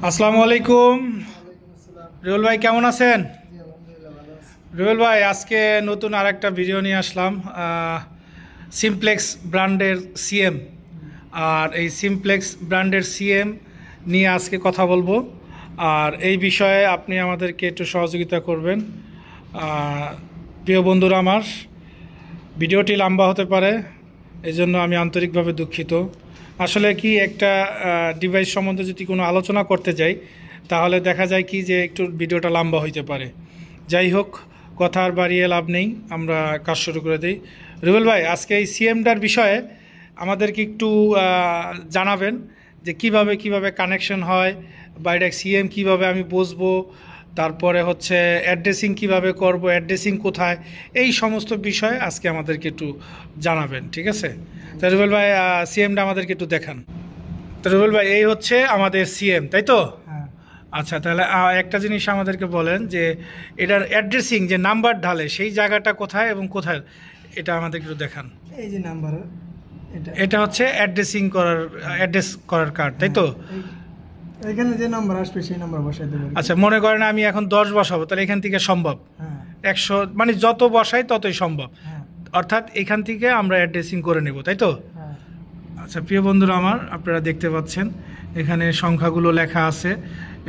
আসসালামু আলাইকুম। রুবেল ভাই কেমন আছেন? রুবেল ভাই আজকে নতুন আরেকটা ভিডিও নিয়ে আসলাম। সিমপ্লেক্স ব্র্যান্ডের সিএম, আর এই সিমপ্লেক্স ব্র্যান্ডের সিএম নিয়ে আজকে কথা বলবো। আর এই বিষয়ে আপনি আমাদেরকে একটু সহযোগিতা করবেন। প্রিয় বন্ধুরা, আমার ভিডিওটি লম্বা হতে পারে, এই জন্য আমি আন্তরিকভাবে দুঃখিত। আসলে কি, একটা ডিভাইস সম্বন্ধে যদি কোনো আলোচনা করতে যাই তাহলে দেখা যায় কি যে একটু ভিডিওটা লম্বা হইতে পারে। যাই হোক, কথা আর বাড়িয়ে লাভ নেই, আমরা কাজ শুরু করে দিই। রুবেল ভাই, আজকে এই সিএমটার বিষয়ে আমাদেরকে একটু জানাবেন যে কিভাবে কানেকশন হয়, বা এটা সিএম কীভাবে আমি বুঝবো, তারপরে হচ্ছে অ্যাড্রেসিং কিভাবে করব, অ্যাড্রেসিং কোথায়, এই সমস্ত বিষয়ে আজকে আমাদেরকে একটু জানাবেন, ঠিক আছে? তো রুবেল ভাই, সিএমটা আমাদেরকে একটু দেখান। তো রুবেল ভাই, এই হচ্ছে আমাদের সিএম, তাই তো? আচ্ছা, তাহলে একটা জিনিস আমাদেরকে বলেন যে এটার অ্যাড্রেসিং যে নাম্বার ঢালে সেই জায়গাটা কোথায় এবং কোথায়, এটা আমাদেরকে একটু দেখান। এই যে নাম্বার, এটা হচ্ছে অ্যাড্রেসিং করার, অ্যাড্রেস করার কার্ড, তাই তো? এখানে যে নাম্বার আসবে সেই নাম্বার বসাই দেব। আচ্ছা, মনে করেন আমি এখন 10 বসাবো, তাহলে এখান থেকে সম্ভব? 100, মানে যত বসাই ততই সম্ভব, অর্থাৎ এখান থেকে আমরা অ্যাড্রেসিং করে নেব, তাই তো? আচ্ছা, প্রিয় বন্ধুরা আমার, আপনারা দেখতে পাচ্ছেন এখানে সংখ্যাগুলো লেখা আছে।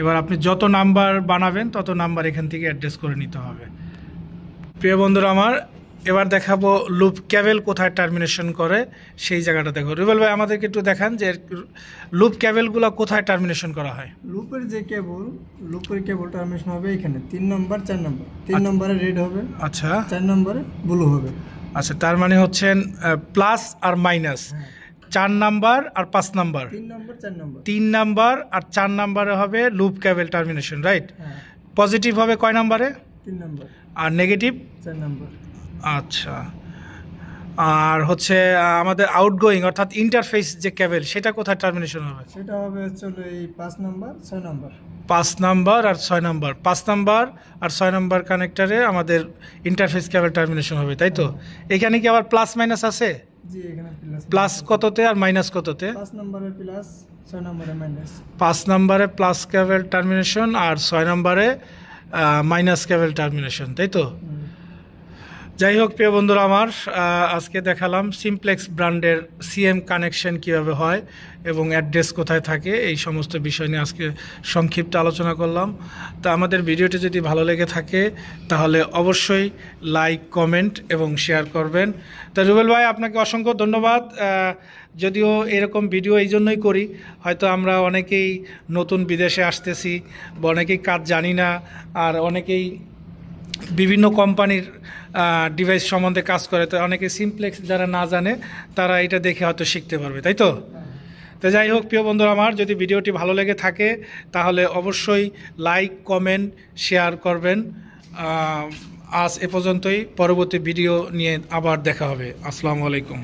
এবার আপনি যত নাম্বার বানাবেন তত নাম্বার এখান থেকে অ্যাড্রেস করে নিতে হবে। প্রিয় বন্ধুরা আমার, এবার দেখাবো লুপ ক্যাবেল কোথায় টার্মিনেশন করে সেই জায়গাটা দেখো। রুবেল ভাই, আমাদেরকে একটু দেখান যে লুপ ক্যাবেলগুলো কোথায় টার্মিনেশন করা হয়। লুপের যে কেবল, লুপের কেবল টার্মিনেশন হবে এখানে 3 নম্বর 4 নম্বর। 3 নম্বরে রেড হবে, আচ্ছা, 4 নম্বরে ব্লু হবে। আচ্ছা, তার মানে হচ্ছেন প্লাস আর মাইনাস, 4 নাম্বার আর 5 নাম্বার, 3 নম্বর 4 নম্বর, 3 নাম্বার আর 4 নাম্বারে হবে loop cable termination, right? Positive হবে কয় নাম্বারে? 3 নম্বর। আর নেগেটিভ 4 নম্বর। আচ্ছা, আর হচ্ছে আমাদের আউটগোয়িং অর্থাৎ ইন্টারফেস যে কেবল, সেটা কোথায় টার্মিনেশন হবে? সেটা হবে চলে এই 5 নম্বর 6 নম্বর। 5 নাম্বার আর 6 নাম্বার, 5 নাম্বার আর 6 নাম্বার কানেক্টরে আমাদের ইন্টারফেস কেবল টার্মিনেশন হবে, তাই তো? এখানে কি আবার প্লাস মাইনাস আছে? জি, এখানে প্লাস কততে আর মাইনাস কততে? 5 নম্বরে প্লাস, 6 নম্বরে মাইনাস। 5 নাম্বারে প্লাস কেবল টার্মিনেশন আর 6 নাম্বারে মাইনাস কেবল টার্মিনেশন, তাই তো? যাই হোক, প্রিয় বন্ধুরা আমার, আজকে দেখালাম সিমপ্লেক্স ব্র্যান্ডের সিএম কানেকশন কিভাবে হয় এবং অ্যাড্রেস কোথায় থাকে, এই সমস্ত বিষয় নিয়ে আজকে সংক্ষিপ্ত আলোচনা করলাম। তো আমাদের ভিডিওটি যদি ভালো লেগে থাকে তাহলে অবশ্যই লাইক, কমেন্ট এবং শেয়ার করবেন। তো রুবেল ভাই, আপনাকে অসংখ্য ধন্যবাদ। যদিও এরকম ভিডিও এই জন্যই করি, হয়তো আমরা অনেকেই নতুন বিদেশে আসতেছি বা অনেকেই কাজ জানি না, আর অনেকেই বিভিন্ন কোম্পানির ডিভাইস সম্বন্ধে কাজ করে, তো অনেকে সিমপ্লেক্স যারা না জানে তারা এটা দেখে হয়তো শিখতে পারবে, তাই তো? তো যাই হোক, প্রিয় বন্ধুরা আমার, যদি ভিডিওটি ভালো লেগে থাকে তাহলে অবশ্যই লাইক, কমেন্ট, শেয়ার করবেন। আজ এ পর্যন্তই, পরবর্তী ভিডিও নিয়ে আবার দেখা হবে। আসসালামু আলাইকুম।